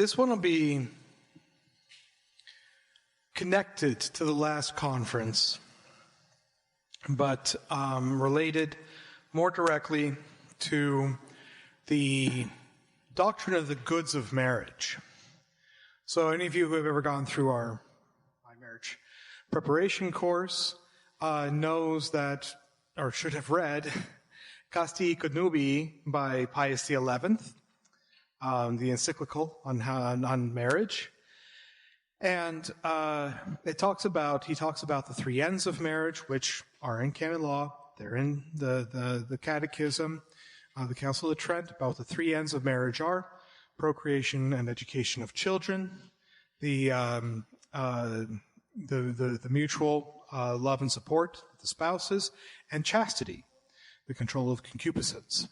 This one will be connected to the last conference, but related more directly to the doctrine of the goods of marriage. So any of you who have ever gone through my marriage preparation course knows that, or should have read, Casti Connubii by Pius XI, the encyclical on marriage. And he talks about the three ends of marriage, which are in canon law. They're in the Catechism, the Council of Trent, about what the three ends of marriage are: procreation and education of children, the mutual love and support of the spouses, and chastity, the control of concupiscence.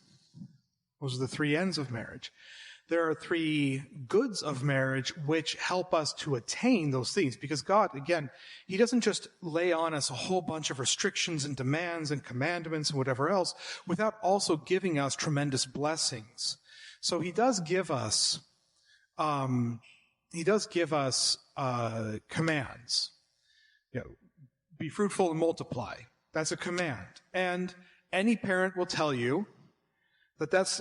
Those are the three ends of marriage. There are three goods of marriage which help us to attain those things, because God, again, He doesn't just lay on us a whole bunch of restrictions and demands and commandments and whatever else without also giving us tremendous blessings. So He does give us commands. Be fruitful and multiply. That's a command. And any parent will tell you that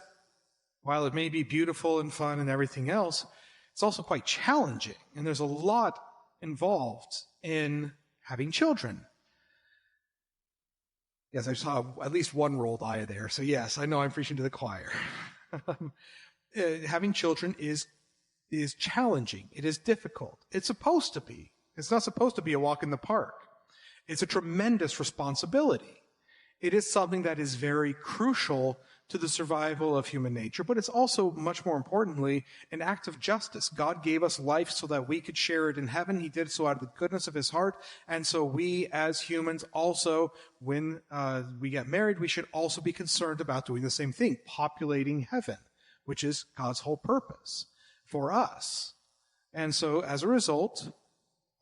while it may be beautiful and fun and everything else, it's also quite challenging. And there's a lot involved in having children. Yes, I saw at least one rolled eye there. So yes, I know I'm preaching to the choir. Having children is challenging. It is difficult. It's supposed to be. It's not supposed to be a walk in the park. It's a tremendous responsibility. It is something that is very crucial to the survival of human nature, but it's also, much more importantly, an act of justice. God gave us life so that we could share it in heaven. He did so out of the goodness of His heart. And so we, as humans, also, when we get married, we should also be concerned about doing the same thing, populating heaven, which is God's whole purpose for us. And so, as a result,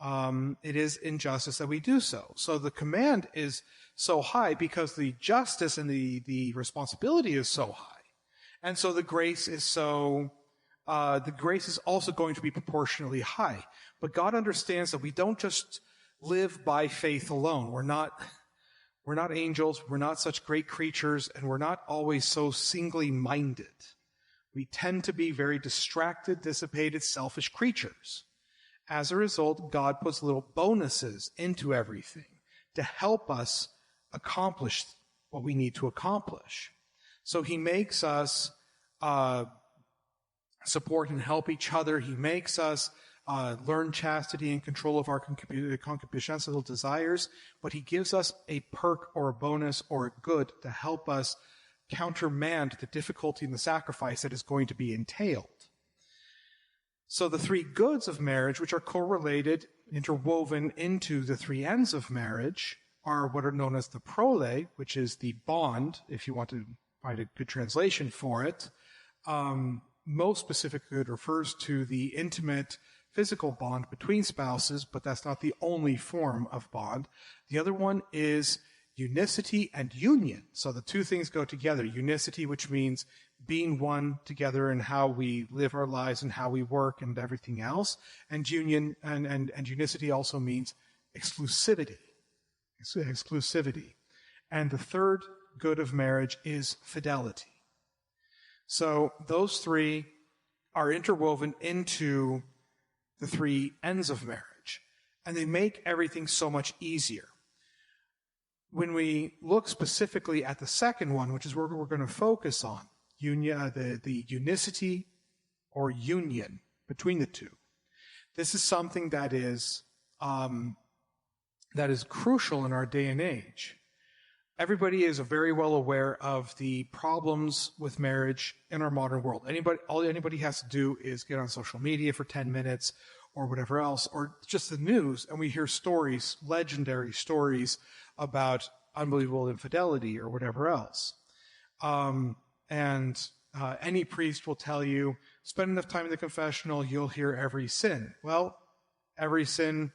it is injustice that we do so. So the command is so high because the justice and the responsibility is so high. And so the grace is also going to be proportionally high. But God understands that we don't just live by faith alone. We're not angels, we're not such great creatures, and we're not always so singly minded. We tend to be very distracted, dissipated, selfish creatures. As a result, God puts little bonuses into everything to help us accomplish what we need to accomplish. So He makes us support and help each other. He makes us learn chastity and control of our concupiscential desires, but He gives us a perk or a bonus or a good to help us countermand the difficulty and the sacrifice that is going to be entailed. So the three goods of marriage, which are correlated, interwoven into the three ends of marriage, are what are known as the prole, which is the bond, if you want to find a good translation for it. Most specifically, it refers to the intimate physical bond between spouses, but that's not the only form of bond. The other one is unicity and union. So the two things go together. Unicity, which means being one together in how we live our lives and how we work and everything else. And union and unicity also means exclusivity. Exclusivity. And the third good of marriage is fidelity. So those three are interwoven into the three ends of marriage. And they make everything so much easier. When we look specifically at the second one, which is where we're going to focus on, the unicity or union between the two, this is something that is crucial in our day and age. Everybody is very well aware of the problems with marriage in our modern world. All anybody has to do is get on social media for 10 minutes or whatever else, or just the news, and we hear stories, legendary stories, about unbelievable infidelity or whatever else. Any priest will tell you, spend enough time in the confessional, you'll hear every sin. Well, every sin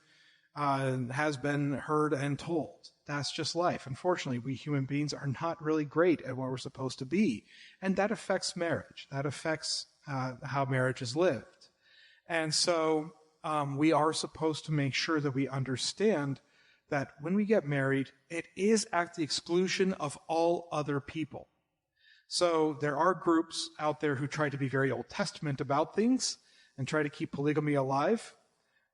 has been heard and told. That's just life. Unfortunately, we human beings are not really great at what we're supposed to be. And that affects marriage. That affects how marriage is lived. And so we are supposed to make sure that we understand that when we get married, it is at the exclusion of all other people. So there are groups out there who try to be very Old Testament about things and try to keep polygamy alive.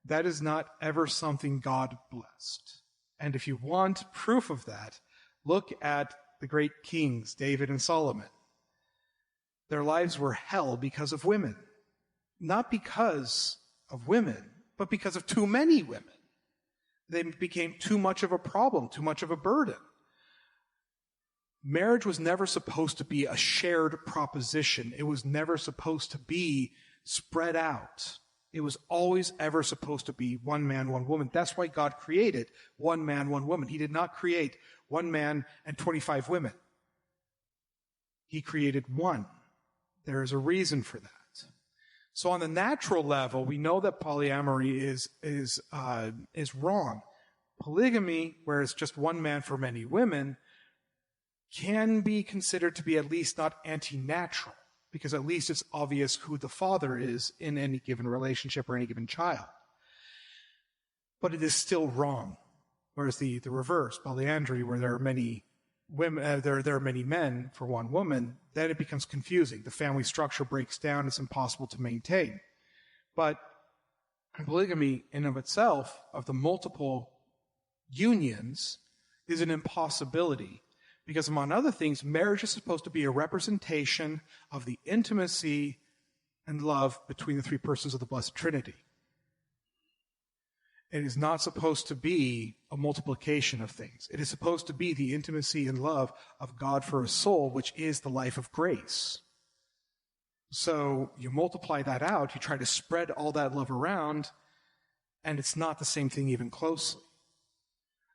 That is not ever something God blessed. And if you want proof of that, look at the great kings, David and Solomon. Their lives were hell because of women. Not because of women, but because of too many women. They became too much of a problem, too much of a burden. Marriage was never supposed to be a shared proposition. It was never supposed to be spread out. It was always ever supposed to be one man, one woman. That's why God created one man, one woman. He did not create one man and 25 women. He created one. There is a reason for that. So on the natural level, we know that polyamory is wrong. Polygamy, where it's just one man for many women, can be considered to be at least not anti-natural, because at least it's obvious who the father is in any given relationship or any given child. But it is still wrong. Whereas the reverse, polyandry, where there are many women, there are many men for one woman, then it becomes confusing. The family structure breaks down. It's impossible to maintain. But polygamy in of itself, of the multiple unions, is an impossibility. Because among other things, marriage is supposed to be a representation of the intimacy and love between the three persons of the Blessed Trinity. It is not supposed to be a multiplication of things. It is supposed to be the intimacy and love of God for a soul, which is the life of grace. So you multiply that out, you try to spread all that love around, and it's not the same thing even closely.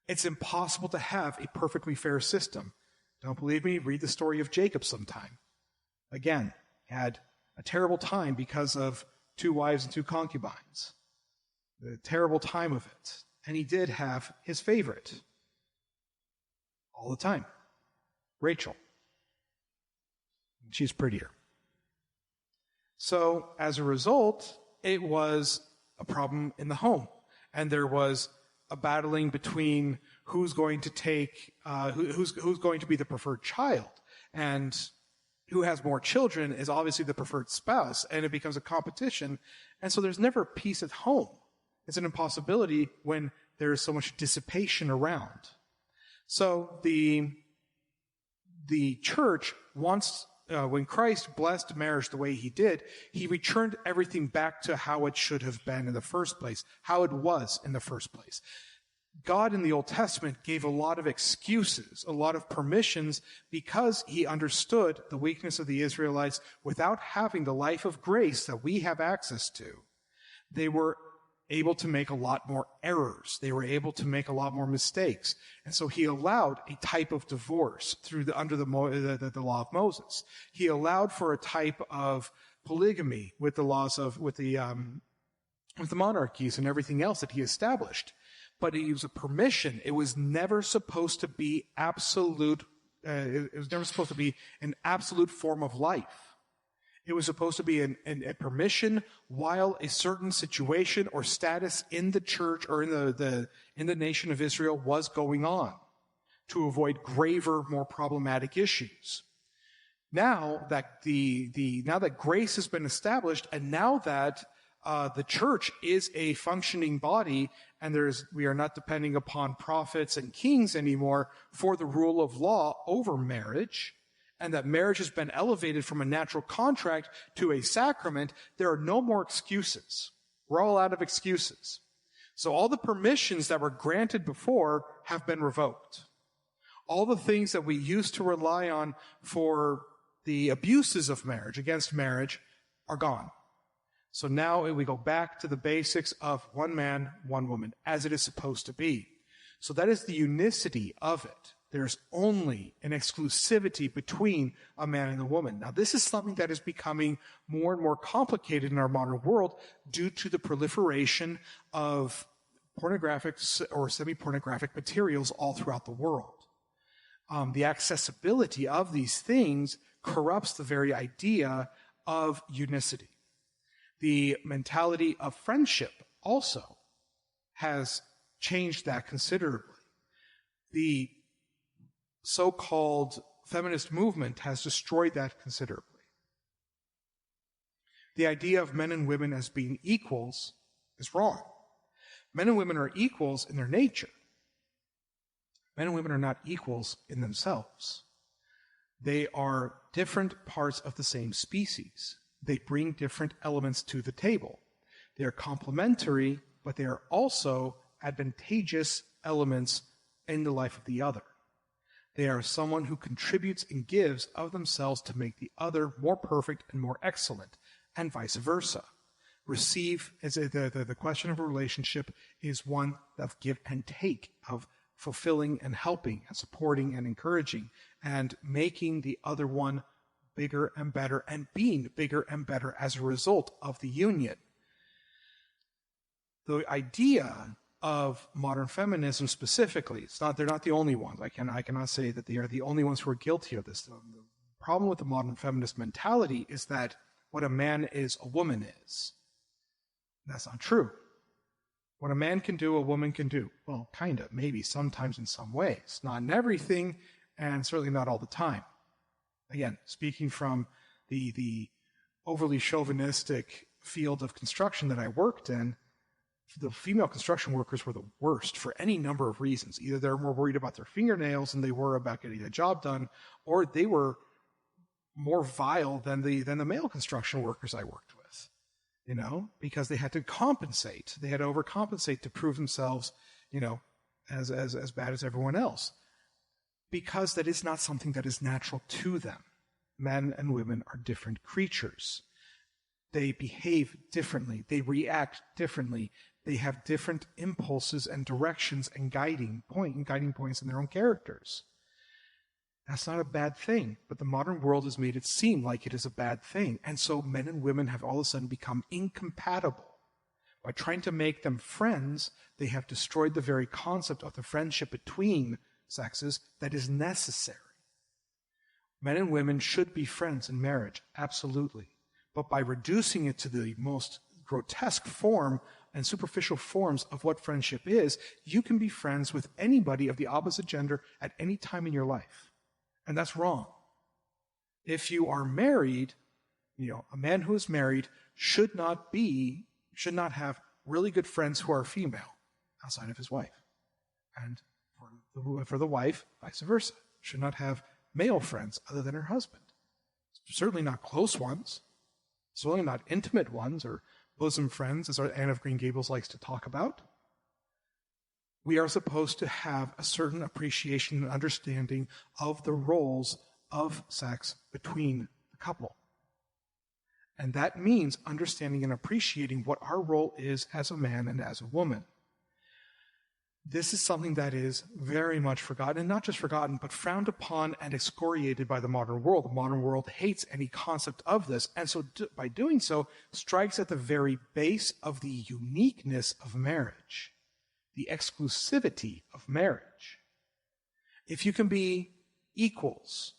It's impossible to have a perfectly fair system. Don't believe me? Read the story of Jacob sometime. Again, had a terrible time because of 2 wives and 2 concubines. The terrible time of it. And he did have his favorite. All the time. Rachel. She's prettier. So, as a result, it was a problem in the home. And there was a battling between who's going to take, who's going to be the preferred child. And who has more children is obviously the preferred spouse. And it becomes a competition. And so there's never peace at home. It's an impossibility when there is so much dissipation around. So the church wants, when Christ blessed marriage the way he did, he returned everything back to how it should have been in the first place, how it was in the first place. God in the Old Testament gave a lot of excuses, a lot of permissions, because he understood the weakness of the Israelites without having the life of grace that we have access to. They were able to make a lot more errors. They were able to make a lot more mistakes. And so he allowed a type of divorce under the law of Moses. He allowed for a type of polygamy with the laws of, with the monarchies and everything else that he established. But it was a permission. It was never supposed to be absolute. It was never supposed to be an absolute form of life. It was supposed to be a permission while a certain situation or status in the church or in the nation of Israel was going on, to avoid graver, more problematic issues. Now that now that grace has been established, and now that the church is a functioning body, and we are not depending upon prophets and kings anymore for the rule of law over marriage, and that marriage has been elevated from a natural contract to a sacrament, there are no more excuses. We're all out of excuses. So all the permissions that were granted before have been revoked. All the things that we used to rely on for the abuses of marriage, against marriage, are gone. So now we go back to the basics of one man, one woman, as it is supposed to be. So that is the unicity of it. There's only an exclusivity between a man and a woman. Now, this is something that is becoming more and more complicated in our modern world due to the proliferation of pornographic or semi-pornographic materials all throughout the world. The accessibility of these things corrupts the very idea of unicity. The mentality of friendship also has changed that considerably. The so-called feminist movement has destroyed that considerably. The idea of men and women as being equals is wrong. Men and women are equals in their nature. Men and women are not equals in themselves. They are different parts of the same species. They bring different elements to the table. They are complementary, but they are also advantageous elements in the life of the other. They are someone who contributes and gives of themselves to make the other more perfect and more excellent, and vice versa. The question of a relationship is one of give and take, of fulfilling and helping and supporting and encouraging and making the other one bigger and better and being bigger and better as a result of the union. The idea of modern feminism specifically, they're not the only ones. I cannot say that they are the only ones who are guilty of this. The problem with the modern feminist mentality is that what a man is, a woman is. That's not true. What a man can do, a woman can do. Well, kind of, maybe, sometimes in some ways. Not in everything, and certainly not all the time. Again, speaking from the overly chauvinistic field of construction that I worked in, the female construction workers were the worst for any number of reasons. Either they're more worried about their fingernails than they were about getting the job done, or they were more vile than the male construction workers I worked with. Because they had to compensate. They had to overcompensate to prove themselves, as bad as everyone else. Because that is not something that is natural to them. Men and women are different creatures. They behave differently. They react differently. They have different impulses and directions and guiding points in their own characters. That's not a bad thing, but the modern world has made it seem like it is a bad thing. And so men and women have all of a sudden become incompatible. By trying to make them friends, they have destroyed the very concept of the friendship between sexes that is necessary. Men and women should be friends in marriage, absolutely. But by reducing it to the most grotesque form and superficial forms of what friendship is, you can be friends with anybody of the opposite gender at any time in your life. And that's wrong. If you are married, a man who is married should not have really good friends who are female outside of his wife. And for the wife, vice versa. Should not have male friends other than her husband. Certainly not close ones. Certainly not intimate ones or bosom friends, as Anne of Green Gables likes to talk about. We are supposed to have a certain appreciation and understanding of the roles of sex between the couple. And that means understanding and appreciating what our role is as a man and as a woman. This is something that is very much forgotten, and not just forgotten, but frowned upon and excoriated by the modern world. The modern world hates any concept of this, and so by doing so, strikes at the very base of the uniqueness of marriage, the exclusivity of marriage. If you can be equals,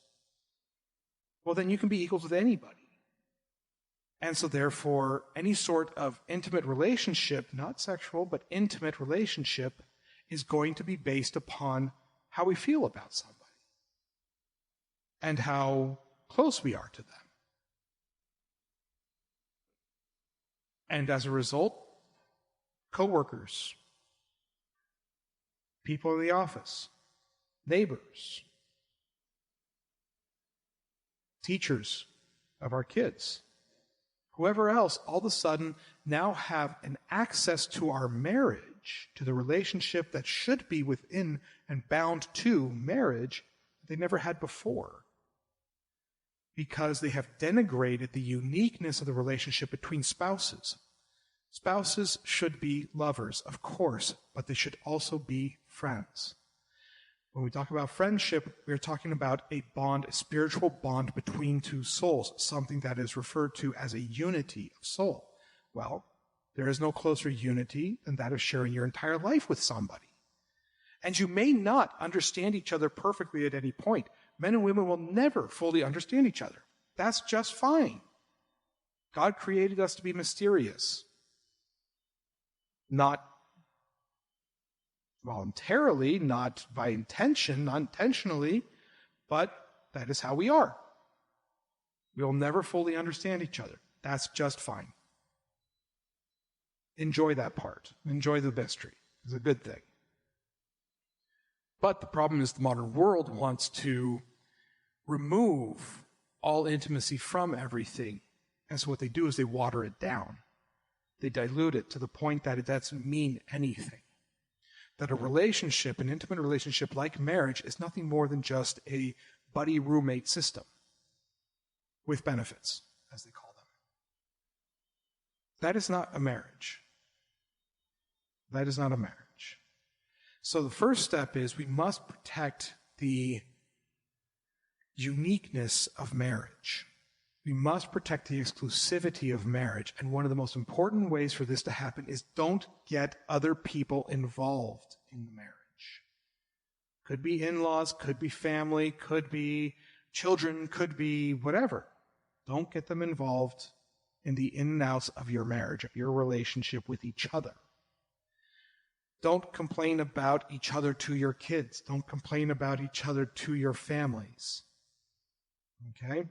well, then you can be equals with anybody. And so therefore, any sort of intimate relationship, not sexual, but intimate relationship, is going to be based upon how we feel about somebody and how close we are to them. And as a result, co-workers, people in the office, neighbors, teachers of our kids, whoever else, all of a sudden now have an access to our marriage, to the relationship that should be within and bound to marriage that they never had before. Because they have denigrated the uniqueness of the relationship between spouses. Spouses should be lovers, of course, but they should also be friends. When we talk about friendship, we're talking about a bond, a spiritual bond between two souls, something that is referred to as a unity of soul. Well, there is no closer unity than that of sharing your entire life with somebody. And you may not understand each other perfectly at any point. Men and women will never fully understand each other. That's just fine. God created us to be mysterious. Not voluntarily, not by intention, not intentionally, but that is how we are. We'll never fully understand each other. That's just fine. Enjoy that part. Enjoy the mystery. It's a good thing. But the problem is the modern world wants to remove all intimacy from everything. And so what they do is they water it down. They dilute it to the point that it doesn't mean anything. That a relationship, an intimate relationship like marriage, is nothing more than just a buddy-roommate system with benefits, as they call them. That is not a marriage. That is not a marriage. So the first step is we must protect the uniqueness of marriage. We must protect the exclusivity of marriage. And one of the most important ways for this to happen is don't get other people involved in the marriage. Could be in-laws, could be family, could be children, could be whatever. Don't get them involved in the in and outs of your marriage, of your relationship with each other. Don't complain about each other to your kids. Don't complain about each other to your families. Okay?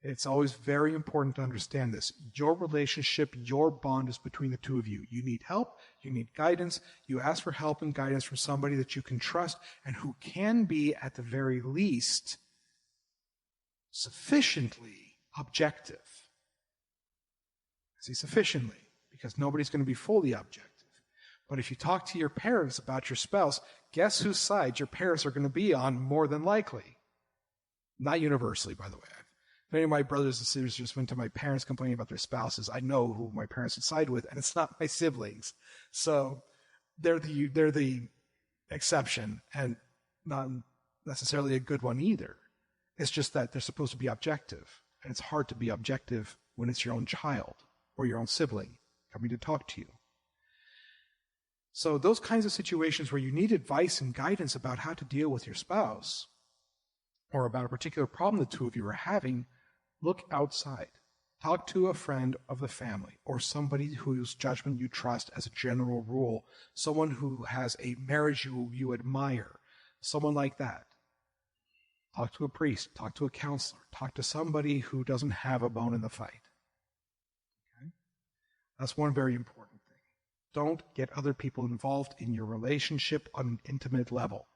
It's always very important to understand this. Your relationship, your bond is between the two of you. You need help, you need guidance. You ask for help and guidance from somebody that you can trust and who can be, at the very least, sufficiently objective. I say sufficiently, because nobody's going to be fully objective. But if you talk to your parents about your spouse, guess whose side your parents are going to be on more than likely? Not universally, by the way. If any of my brothers and sisters just went to my parents complaining about their spouses, I know who my parents would side with, and it's not my siblings. So they're the exception, and not necessarily a good one either. It's just that they're supposed to be objective, and it's hard to be objective when it's your own child or your own sibling coming to talk to you. So those kinds of situations where you need advice and guidance about how to deal with your spouse or about a particular problem the two of you are having, look outside. Talk to a friend of the family or somebody whose judgment you trust as a general rule, someone who has a marriage you admire, someone like that. Talk to a priest, talk to a counselor, talk to somebody who doesn't have a bone in the fight. Okay? That's one very important thing. Don't get other people involved in your relationship on an intimate level.